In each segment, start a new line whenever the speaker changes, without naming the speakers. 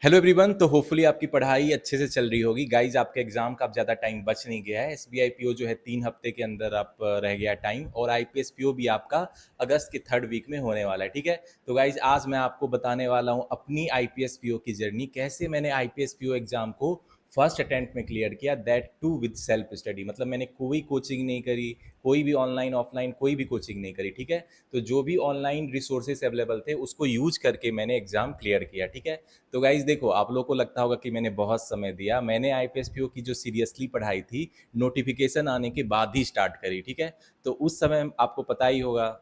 Hello everyone. तो hopefully आपकी पढ़ाई अच्छे से चल रही होगी गाइज। आपके एग्जाम का अब ज़्यादा टाइम बच नहीं गया है। एसबीआई पीओ जो है 3 हफ्ते के अंदर आप रह गया टाइम, और आईपीएस पीओ भी आपका अगस्त के थर्ड वीक में होने वाला है। ठीक है, तो गाइज आज मैं आपको बताने वाला हूँ अपनी आईपीएस पीओ की जर्नी, कैसे मैंने आईपीएस पीओ एग्जाम को फर्स्ट अटेम्प्ट में क्लियर किया, that too with self study. मतलब मैंने कोई कोचिंग नहीं करी, कोई भी ऑनलाइन ऑफलाइन कोई भी कोचिंग नहीं करी। ठीक है, तो जो भी ऑनलाइन रिसोर्सेज अवेलेबल थे उसको यूज करके मैंने एग्जाम क्लियर किया। ठीक है, तो गाइज देखो, आप लोग को लगता होगा कि मैंने बहुत समय दिया। मैंने आईपीएस पीओ की जो सीरियसली पढ़ाई थी नोटिफिकेशन आने के बाद ही स्टार्ट करी। ठीक है, तो उस समय आपको पता ही होगा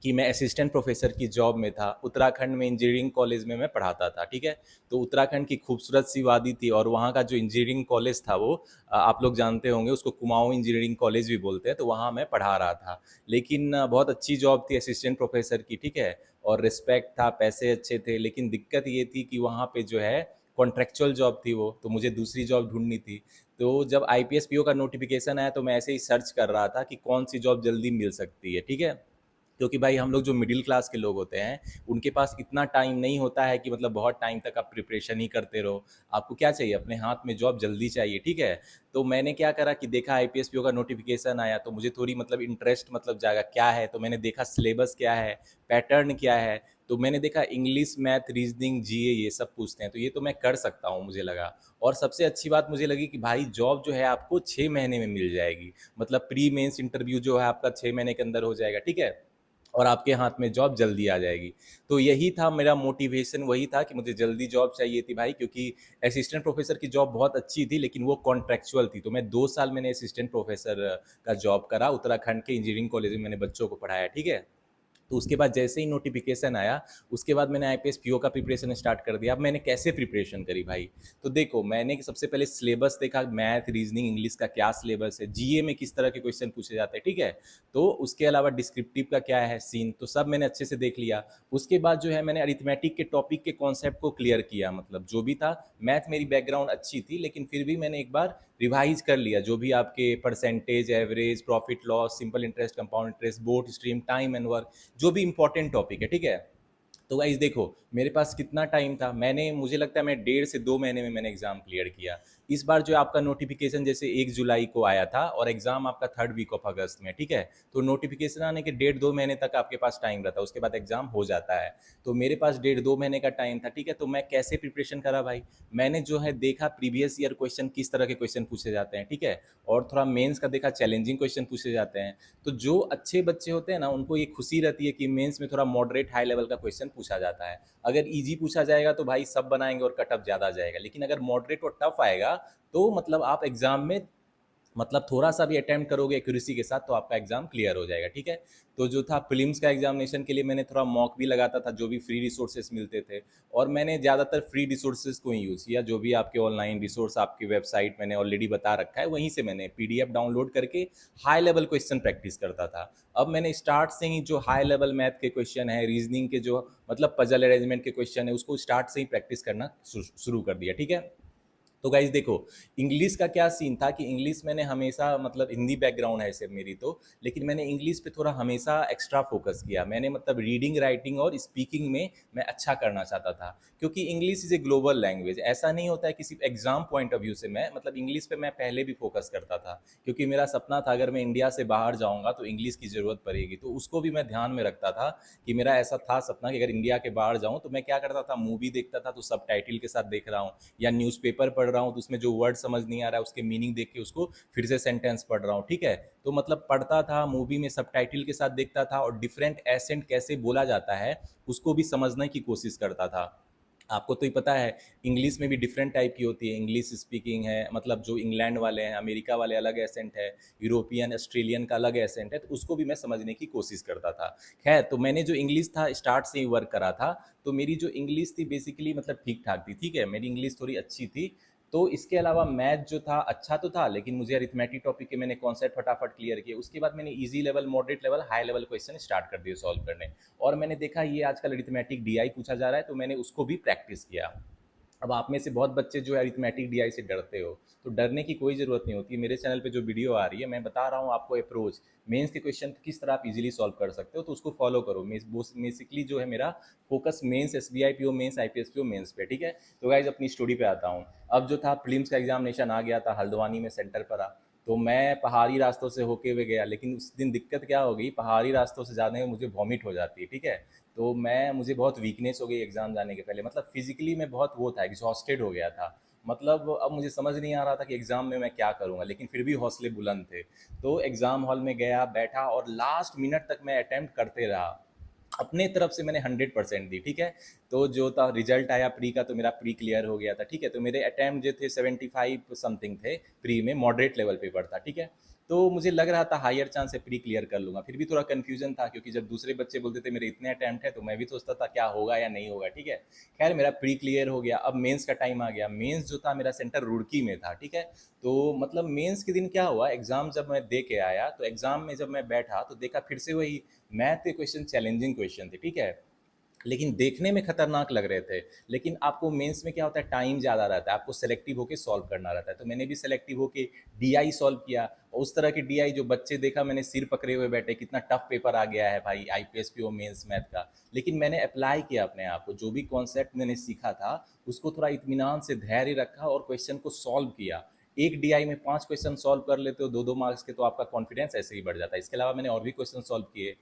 कि मैं असिस्टेंट प्रोफेसर की जॉब में था। उत्तराखंड में इंजीनियरिंग कॉलेज में मैं पढ़ाता था। ठीक है, तो उत्तराखंड की खूबसूरत सी वादी थी, और वहाँ का जो इंजीनियरिंग कॉलेज था वो आप लोग जानते होंगे, उसको कुमाऊं इंजीनियरिंग कॉलेज भी बोलते हैं। तो वहाँ मैं पढ़ा रहा था, लेकिन बहुत अच्छी जॉब थी असिस्टेंट प्रोफेसर की। ठीक है, और रिस्पेक्ट था, पैसे अच्छे थे, लेकिन दिक्कत ये थी कि वहाँ पे जो है कॉन्ट्रेक्चुअल जॉब थी वो, तो मुझे दूसरी जॉब ढूंढनी थी। तो जब आईपीएस पीओ का नोटिफिकेशन आया तो मैं ऐसे ही सर्च कर रहा था कि कौन सी जॉब जल्दी मिल सकती है। ठीक है, क्योंकि भाई हम लोग जो मिडिल क्लास के लोग होते हैं उनके पास इतना टाइम नहीं होता है कि मतलब बहुत टाइम तक आप प्रिपरेशन ही करते रहो। आपको क्या चाहिए, अपने हाथ में जॉब जल्दी चाहिए। ठीक है, तो मैंने क्या करा कि देखा आईपीएस पीओ का नोटिफिकेशन आया तो मुझे थोड़ी मतलब इंटरेस्ट मतलब जागा क्या है। तो मैंने देखा सिलेबस क्या है, पैटर्न क्या है। तो मैंने देखा इंग्लिश, मैथ, रीजनिंग, जीए ये सब पूछते हैं, तो ये तो मैं कर सकता हूँ मुझे लगा। और सबसे अच्छी बात मुझे लगी कि भाई जॉब जो है आपको 6 महीने में मिल जाएगी। मतलब प्री मेंस इंटरव्यू जो है आपका 6 महीने के अंदर हो जाएगा। ठीक है, और आपके हाथ में जॉब जल्दी आ जाएगी। तो यही था मेरा मोटिवेशन, वही था कि मुझे जल्दी जॉब चाहिए थी भाई, क्योंकि असिस्टेंट प्रोफेसर की जॉब बहुत अच्छी थी लेकिन वो कॉन्ट्रेक्चुअल थी। तो मैं 2 साल मैंने असिस्टेंट प्रोफेसर का जॉब करा, उत्तराखंड के इंजीनियरिंग कॉलेज में मैंने बच्चों को पढ़ाया। ठीक है, तो उसके बाद जैसे ही नोटिफिकेशन आया उसके बाद मैंने आईपीएस पीओ का प्रिपरेशन स्टार्ट कर दिया। अब मैंने कैसे प्रिपरेशन करी भाई, तो देखो मैंने सबसे पहले सिलेबस देखा, मैथ, रीजनिंग, इंग्लिश का क्या सिलेबस है, जीए में किस तरह के क्वेश्चन पूछे जाते हैं। ठीक है, तो उसके अलावा डिस्क्रिप्टिव का क्या है सीन, तो सब मैंने अच्छे से देख लिया। उसके बाद जो है मैंने अरिथमेटिक के टॉपिक के कॉन्सेप्ट को क्लियर किया। मतलब जो भी था, मैथ मेरी बैकग्राउंड अच्छी थी लेकिन फिर भी मैंने एक बार रिवाइज कर लिया, जो भी आपके percentage, average, profit loss, simple interest, compound interest, boat stream, time and work, जो भी इंपॉर्टेंट टॉपिक है। ठीक है, तो गाइज देखो मेरे पास कितना टाइम था, मैंने मुझे लगता है मैं 1.5 से 2 महीने में मैंने एग्जाम क्लियर किया। इस बार जो आपका नोटिफिकेशन जैसे 1 जुलाई को आया था और एग्जाम आपका थर्ड वीक ऑफ अगस्त में। ठीक है, तो नोटिफिकेशन आने के 1.5 2 महीने तक आपके पास टाइम रहता है, उसके बाद एग्जाम हो जाता है। तो मेरे पास 1.5 2 महीने का टाइम था। ठीक है, तो मैं कैसे प्रिपरेशन करा भाई, मैंने जो है देखा प्रीवियस ईयर क्वेश्चन, किस तरह के क्वेश्चन पूछे जाते हैं। ठीक है, और थोड़ा मेंस का देखा, चैलेंजिंग क्वेश्चन पूछे जाते हैं। तो जो अच्छे बच्चे होते हैं ना उनको ये खुशी रहती है कि मेंस में थोड़ा मॉडरेट हाई लेवल का क्वेश्चन पूछा जाता है। अगर इजी पूछा जाएगा तो भाई सब बनाएंगे और कटअप ज़्यादा जाएगा, लेकिन अगर मॉडरेट और टफ आएगा तो मतलब आप एग्जाम में मतलब थोड़ा सा भी अटेम्प्ट करोगे एक्यूरेसी के साथ तो आपका एग्जाम क्लियर हो जाएगा। ठीक है, तो जो था प्रीलिम्स का एग्जामिनेशन के लिए मैंने थोड़ा मॉक भी लगाता था, जो भी फ्री रिसोर्सेज मिलते थे। और मैंने ज़्यादातर फ्री रिसोर्सेज को ही यूज़ किया, जो भी आपके ऑनलाइन रिसोर्स आपकी वेबसाइट मैंने ऑलरेडी बता रखा है वहीं से मैंने पीडीएफ डाउनलोड करके हाई लेवल क्वेश्चन प्रैक्टिस करता था। अब मैंने स्टार्ट से ही जो हाई लेवल मैथ के क्वेश्चन है, रीजनिंग के जो मतलब पजल अरेंजमेंट के क्वेश्चन है, उसको स्टार्ट से ही प्रैक्टिस करना शुरू कर दिया। ठीक है, तो गाइज देखो इंग्लिश का क्या सीन था कि इंग्लिश मैंने हमेशा मतलब हिंदी बैकग्राउंड है सिर्फ मेरी तो, लेकिन मैंने इंग्लिश पे थोड़ा हमेशा एक्स्ट्रा फोकस किया। मैंने मतलब रीडिंग, राइटिंग और स्पीकिंग में मैं अच्छा करना चाहता था, क्योंकि English is a global language. ऐसा नहीं होता है कि सिर्फ एग्जाम पॉइंट ऑफ व्यू से मैं मतलब इंग्लिश पे मैं पहले भी फोकस करता था, क्योंकि मेरा सपना था अगर मैं इंडिया से बाहर जाऊँगा तो इंग्लिश की ज़रूरत पड़ेगी। तो उसको भी मैं ध्यान में रखता था कि मेरा ऐसा था सपना कि अगर इंडिया के बाहर जाऊँ तो मैं क्या करता था, मूवी देखता था तो सब टाइटिल के साथ देख रहा हूँ, या न्यूज़पेपर पढ़ रहा हूँ तो उसमें जो वर्ड समझ नहीं आ रहा है उसके मीनिंग देख के उसको फिर से सेंटेंस पढ़ रहा हूँ। ठीक है, तो मतलब पढ़ता था, मूवी में सबटाइटल के साथ देखता था, और डिफरेंट एसेंट कैसे बोला जाता है उसको भी समझने की कोशिश करता था। आपको तो ही पता है इंग्लिश में भी डिफरेंट टाइप की होती है। इंग्लिश स्पीकिंग है, मतलब जो इंग्लैंड वाले हैं, अमेरिका वाले अलग एसेंट है, यूरोपियन, ऑस्ट्रेलियन का अलग एसेंट है, तो उसको भी मैं समझने की कोशिश करता था। खैर, तो मैंने जो इंग्लिश था स्टार्ट से ही वर्क करा था, तो मेरी जो इंग्लिश थी बेसिकली मतलब ठीक ठाक थी। ठीक है, मेरी इंग्लिश थोड़ी अच्छी थी। तो इसके अलावा मैथ जो था अच्छा तो था, लेकिन मुझे अरिथमेटिक टॉपिक के मैंने कॉन्सेप्ट फटाफट क्लियर किए। उसके बाद मैंने easy level, moderate level, high level question start कर दिए सॉल्व करने। और मैंने देखा ये आजकल अरिथमेटिक डीआई पूछा जा रहा है तो मैंने उसको भी प्रैक्टिस किया। अब आप में से बहुत बच्चे जो है अरिथमेटिक डीआई से डरते हो, तो डरने की कोई ज़रूरत नहीं होती। मेरे चैनल पे जो वीडियो आ रही है, मैं बता रहा हूँ आपको अप्रोच, मेंस के क्वेश्चन किस तरह आप इजीली सॉल्व कर सकते हो, तो उसको फॉलो करो। बेसिकली जो है मेरा focus mains, SBI PO mains, IPS PO mains पे, ठीक है। तो गाइज अपनी स्टोरी पे आता हूँ। अब जो था प्रीलिम्स का एग्जामिनेशन आ गया था, हल्द्वानी में सेंटर पर आ, तो मैं पहाड़ी रास्तों से होके हुए गया, लेकिन उस दिन दिक्कत क्या हो गई, पहाड़ी रास्तों से जाने में मुझे वॉमिट हो जाती है, ठीक है। तो मुझे बहुत वीकनेस हो गई एग्ज़ाम जाने के पहले, मतलब फिजिकली मैं बहुत वो था, एग्जॉस्टेड हो गया था। मतलब अब मुझे समझ नहीं आ रहा था कि एग्ज़ाम में मैं क्या करूँगा, लेकिन फिर भी हौसले बुलंद थे। तो एग्ज़ाम हॉल में गया, बैठा और लास्ट मिनट तक मैं अटेम्प्ट करते रहा। अपने तरफ से मैंने 100% दी, ठीक है। तो जो था रिजल्ट आया प्री का, तो मेरा प्री क्लियर हो गया था, ठीक है। तो मेरे अटैम्प्ट जो थे 75 समथिंग थे, प्री में मॉडरेट लेवल पेपर था, ठीक है। तो मुझे लग रहा था हायर चांस है प्री क्लियर कर लूँगा, फिर भी थोड़ा कन्फ्यूजन था, क्योंकि जब दूसरे बच्चे बोलते थे मेरे इतने अटैम्प्ट है, तो मैं भी सोचता था क्या होगा या नहीं होगा, ठीक है। खैर मेरा प्री क्लियर हो गया। अब मेंस का टाइम आ गया। मेंस जो था मेरा सेंटर रुड़की में था, ठीक है। तो मतलब मेंस के दिन क्या हुआ, एग्ज़ाम जब मैं दे के आया, तो एग्ज़ाम में जब मैं बैठा तो देखा फिर से वही मैथ के क्वेश्चन, चैलेंजिंग क्वेश्चन थे, ठीक है। लेकिन देखने में खतरनाक लग रहे थे। लेकिन आपको मेंस में क्या होता है, टाइम ज़्यादा रहता है, आपको सेलेक्टिव होकर सॉल्व करना रहता है। तो मैंने भी सेलेक्टिव होकर डीआई सॉल्व किया, और उस तरह की डीआई जो बच्चे देखा मैंने सिर पकड़े हुए बैठे, कितना टफ पेपर आ गया है भाई आईपीएस पीओ मेंस मैथ का। लेकिन मैंने अप्लाई किया अपने आप को, जो भी कॉन्सेप्ट मैंने सीखा था उसको थोड़ा इत्मीनान से धैर्य रखा और क्वेश्चन को सॉल्व किया। एक डीआई में 5 क्वेश्चन सॉल्व कर लेते हो 2-2 मार्क्स के, तो आपका कॉन्फिडेंस ऐसे ही बढ़ जाता है। इसके अलावा मैंने और भी क्वेश्चन सॉल्व किए।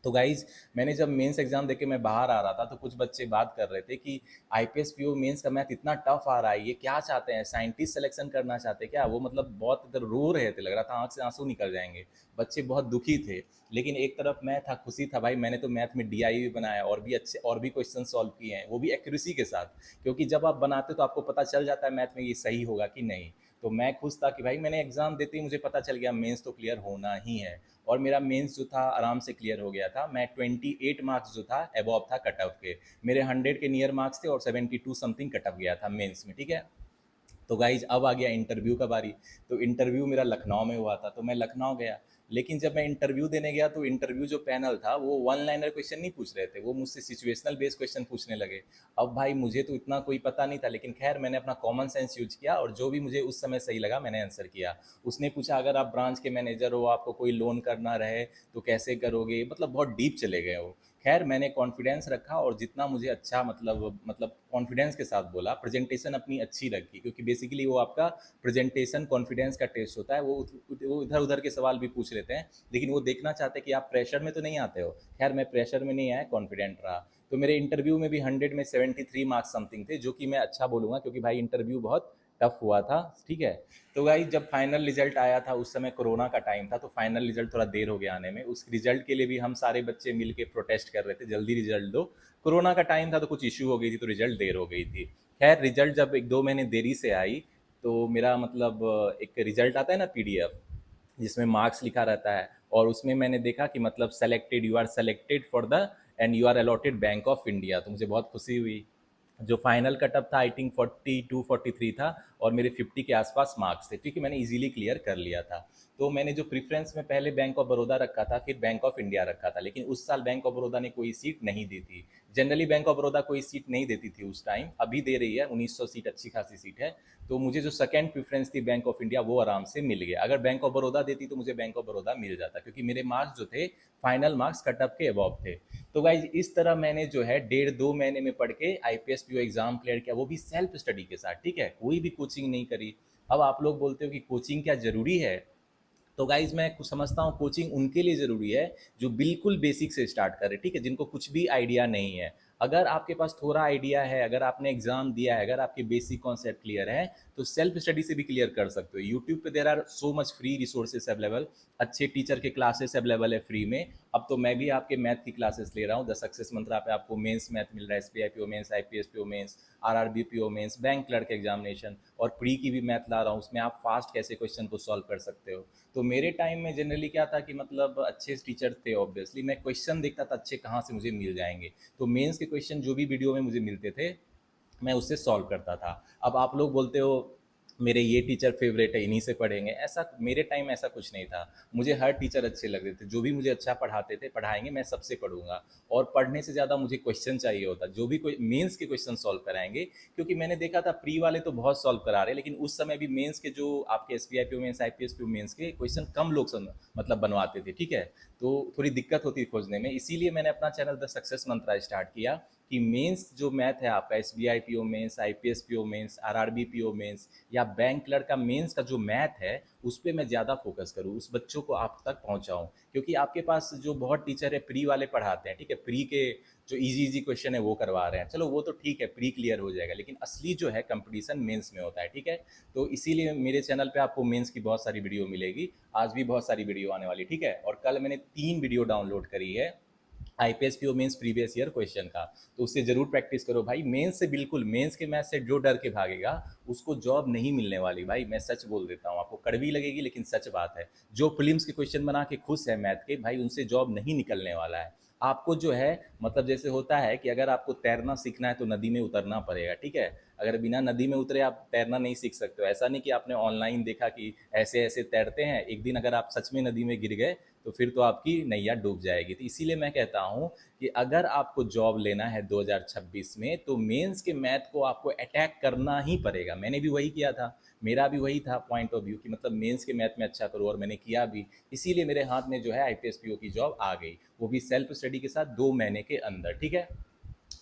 तो गाइज मैंने जब मेंस एग्जाम देके मैं बाहर आ रहा था, तो कुछ बच्चे बात कर रहे थे कि आईपीएस पीओ मेंस का मैथ इतना टफ आ रहा है, ये क्या चाहते हैं, साइंटिस्ट सिलेक्शन करना चाहते हैं क्या। वो मतलब बहुत इधर रो रहे थे, लग रहा था आंख से आंसू निकल जाएंगे। बच्चे बहुत दुखी थे। लेकिन एक तरफ मैं था, खुशी था भाई, मैंने तो मैथ में डीआई भी बनाया और भी अच्छे और भी क्वेश्चन सॉल्व किए हैं, वो भी एक्यूरेसी के साथ। क्योंकि जब आप बनाते हो तो आपको पता चल जाता है मैथ में ये सही होगा कि नहीं। तो मैं खुश था कि भाई मैंने एग्जाम देते ही मुझे पता चल गया मेंस तो क्लियर होना ही है। और मेरा मेंस जो था आराम से क्लियर हो गया था। मैं 28 मार्क्स जो था अबव था कट ऑफ के। मेरे 100 के नियर मार्क्स थे और 72 समथिंग कट ऑफ गया था मेंस में, ठीक है। तो गाइज अब आ गया इंटरव्यू का बारी। तो इंटरव्यू मेरा लखनऊ में हुआ था, तो मैं लखनऊ गया। लेकिन जब मैं इंटरव्यू देने गया, तो इंटरव्यू जो पैनल था वो वन लाइनर क्वेश्चन नहीं पूछ रहे थे, वो मुझसे सिचुएशनल बेस्ड क्वेश्चन पूछने लगे। अब भाई मुझे तो इतना कोई पता नहीं था, लेकिन खैर मैंने अपना कॉमन सेंस यूज किया और जो भी मुझे उस समय सही लगा मैंने आंसर किया। उसने पूछा अगर आप ब्रांच के मैनेजर हो, आपको कोई लोन करना रहे तो कैसे करोगे, मतलब बहुत डीप चले गए हो। खैर मैंने कॉन्फिडेंस रखा और जितना मुझे अच्छा मतलब कॉन्फिडेंस के साथ बोला, प्रेजेंटेशन अपनी अच्छी रखी, क्योंकि बेसिकली वो आपका प्रेजेंटेशन कॉन्फिडेंस का टेस्ट होता है। वो इधर उधर के सवाल भी पूछ लेते हैं, लेकिन वो देखना चाहते हैं कि आप प्रेशर में तो नहीं आते हो। खैर मैं प्रेशर में नहीं आया, कॉन्फिडेंट रहा। तो मेरे इंटरव्यू में भी 100 में 73 मार्क्स समथिंग थे, जो कि मैं अच्छा बोलूँगा, क्योंकि भाई इंटरव्यू बहुत टफ हुआ था, ठीक है। तो भाई जब फाइनल रिजल्ट आया था, उस समय कोरोना का टाइम था, तो फाइनल रिजल्ट थोड़ा देर हो गया आने में। उस रिजल्ट के लिए भी हम सारे बच्चे मिल के प्रोटेस्ट कर रहे थे, जल्दी रिजल्ट दो। कोरोना का टाइम था तो कुछ इशू हो गई थी, तो रिजल्ट देर हो गई थी। खैर रिजल्ट जब 1-2 महीने देरी से आई, तो मेरा मतलब एक रिजल्ट आता है ना पीडीएफ, जिसमें मार्क्स लिखा रहता है, और उसमें मैंने देखा कि मतलब selected, you are selected for the end you are allotted Bank of India. तो मुझे बहुत खुशी हुई। जो फाइनल कटअप था आई थिंक 42-43 था, और मेरे 50 के आसपास मार्क्स थे, क्योंकि मैंने इजीली क्लियर कर लिया था। तो मैंने जो प्रेफरेंस में पहले बैंक ऑफ बड़ौदा रखा था, फिर बैंक ऑफ इंडिया रखा था, लेकिन उस साल बैंक ऑफ बड़ौदा ने कोई सीट नहीं दी थी। जनरली बैंक ऑफ बड़ौदा कोई सीट नहीं देती थी उस टाइम, अभी दे रही है, 1900 सीट अच्छी खासी सीट है। तो मुझे जो सेकंड प्रेफरेंस थी बैंक ऑफ इंडिया, वो आराम से मिल गया। अगर बैंक ऑफ बड़ौदा देती तो मुझे बैंक ऑफ बड़ौदा मिल जाता, क्योंकि मेरे मार्क्स जो थे फाइनल मार्क्स कटअप के अबव थे। तो गाइज इस तरह मैंने जो है 1.5-2 महीने में पढ़ के आईपीएस पीओ एग्जाम क्लियर किया, वो भी सेल्फ स्टडी के साथ, ठीक है, कोई भी कोचिंग नहीं करी। अब आप लोग बोलते हो कि कोचिंग क्या ज़रूरी है। तो गाइज मैं कुछ समझता हूँ कोचिंग उनके लिए ज़रूरी है जो बिल्कुल बेसिक से स्टार्ट करे, ठीक है, जिनको कुछ भी आइडिया नहीं है। अगर आपके पास थोड़ा आइडिया है, अगर आपने एग्जाम दिया है, अगर आपके बेसिक कॉन्सेप्ट क्लियर है, तो सेल्फ स्टडी से भी क्लियर कर सकते हो। यूट्यूब पे there are so much free resources available, अच्छे टीचर के क्लासेस अवेलेबल है फ्री में। अब तो मैं भी आपके मैथ की क्लासेस ले रहा हूँ, द सक्सेस मंत्रा पे आपको मेंस मैथ मिल रहा है, SBI PO mains, IPS PO mains, RRB PO mains, bank clerk examination, और प्री की भी मैथ ला रहा हूँ, उसमें आप फास्ट कैसे क्वेश्चन को सॉल्व कर सकते हो। तो मेरे टाइम में जनरली क्या था कि मतलब अच्छे टीचर थे, ऑब्वियसली मैं क्वेश्चन देखता था अच्छे कहाँ से मुझे मिल जाएंगे। तो मेंस के क्वेश्चन जो भी वीडियो में मुझे मिलते थे, मैं उससे सॉल्व करता था। अब आप लोग बोलते हो मेरे ये टीचर फेवरेट है, इन्हीं से पढ़ेंगे, ऐसा मेरे टाइम ऐसा कुछ नहीं था। मुझे हर टीचर अच्छे लगते थे, जो भी मुझे अच्छा पढ़ाते थे, पढ़ाएंगे मैं सबसे पढ़ूंगा। और पढ़ने से ज़्यादा मुझे क्वेश्चन चाहिए होता, जो भी कोई मेंस के क्वेश्चन सॉल्व कराएंगे, क्योंकि मैंने देखा था प्री वाले तो बहुत सॉल्व करा रहे, लेकिन उस समय भी मेंस के जो आपके S B I P mains, I P S P mains के क्वेश्चन कम लोग मतलब बनवाते थे, ठीक है। तो थोड़ी दिक्कत होती खोजने में, इसीलिए मैंने अपना channel the success Mantra start किया कि मेंस जो मैथ है आपका, S B I P O mains, I P S P O mains, R R B P O mains या बैंक क्लर्क का मेंस का जो मैथ है, उस पर मैं ज़्यादा फोकस करूँ, उस बच्चों को आप तक पहुँचाऊँ। क्योंकि आपके पास जो बहुत टीचर है प्री वाले पढ़ाते हैं, ठीक है, प्री के जो इजी इजी क्वेश्चन है वो करवा रहे हैं, चलो वो तो ठीक है, प्री क्लियर हो जाएगा, लेकिन असली जो है कंपटीशन मेंस में होता है, ठीक है। तो इसीलिए मेरे चैनल पे आपको मेंस की बहुत सारी वीडियो मिलेगी, आज भी बहुत सारी वीडियो आने वाली, ठीक है। और कल मैंने 3 वीडियो डाउनलोड करी है IPS PO mains previous year question का, तो उससे जरूर प्रैक्टिस करो भाई। मेंस से बिल्कुल, मेंस के मैथ से जो डर के भागेगा उसको जॉब नहीं मिलने वाली भाई, मैं सच बोल देता हूँ आपको, कड़वी लगेगी लेकिन सच बात है। जो फिल्म्स के क्वेश्चन बना के खुश है मैथ के भाई, उनसे जॉब नहीं निकलने वाला है। आपको जो है मतलब जैसे होता है कि अगर आपको तैरना सीखना है तो नदी में उतरना पड़ेगा, ठीक है। अगर बिना नदी में उतरे आप तैरना नहीं सीख सकते हो। ऐसा नहीं कि आपने ऑनलाइन देखा कि ऐसे ऐसे तैरते हैं, एक दिन अगर आप सच में नदी में गिर गए तो फिर तो आपकी नैया डूब जाएगी। तो इसीलिए मैं कहता हूँ कि अगर आपको जॉब लेना है 2026 में, तो मेंस के मैथ को आपको अटैक करना ही पड़ेगा। मैंने भी वही किया था, मेरा भी वही था पॉइंट ऑफ व्यू कि मतलब मेंस के मैथ में अच्छा करूँ, और मैंने किया भी। इसीलिए मेरे हाथ में जो है आईपीएस पीओ की जॉब आ गई, वो भी सेल्फ स्टडी के साथ 2 महीने के अंदर, ठीक है।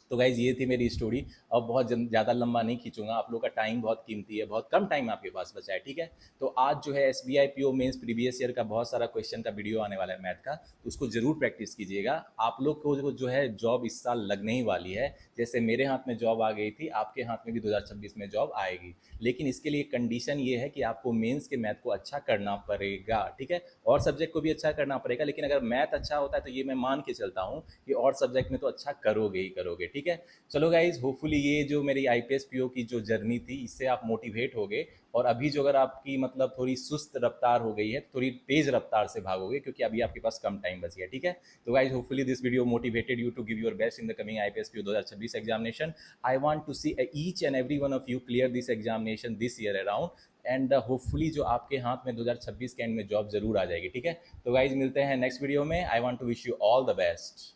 तो गाइज ये थी मेरी स्टोरी। अब बहुत ज़्यादा लंबा नहीं खींचूंगा, आप लोग का टाइम बहुत कीमती है, बहुत कम टाइम आपके पास बचा है, ठीक है। तो आज जो है S B I P O mains previous year का बहुत सारा क्वेश्चन का वीडियो आने वाला है मैथ का, तो उसको जरूर प्रैक्टिस कीजिएगा। आप लोग को जो है जॉब इस साल लगने ही वाली है। जैसे मेरे हाथ में जॉब आ गई थी, आपके हाथ में भी 2026 में जॉब आएगी। लेकिन इसके लिए कंडीशन ये है कि आपको मेंस के मैथ को अच्छा करना पड़ेगा, ठीक है। और सब्जेक्ट को भी अच्छा करना पड़ेगा, लेकिन अगर मैथ अच्छा होता है तो ये मैं मान के चलता हूँ कि और सब्जेक्ट में तो अच्छा करोगे ही करोगे, ठीक है। चलो गाइज, होपफुली ये जो मेरी आईपीएस पीओ की जो जर्नी थी, इससे आप मोटिवेट हो गए। और अभी जो अगर आपकी मतलब थोड़ी सुस्त रफ्तार हो गई है, तो थोड़ी तेज रफ्तार से भागोगे, क्योंकि अभी आपके पास कम टाइम बच गया, ठीक है। तो guys, hopefully this video motivated you to give your best in the coming IPS PO 2026 examination. I want to see each and every one of you clear this examination this year around, and hopefully जो आपके हाथ में 2026 के and में job जरूर आ जाएगी, ठीक है। तो गाइज, मिलते हैं नेक्स्ट वीडियो में। I want to wish you all the best.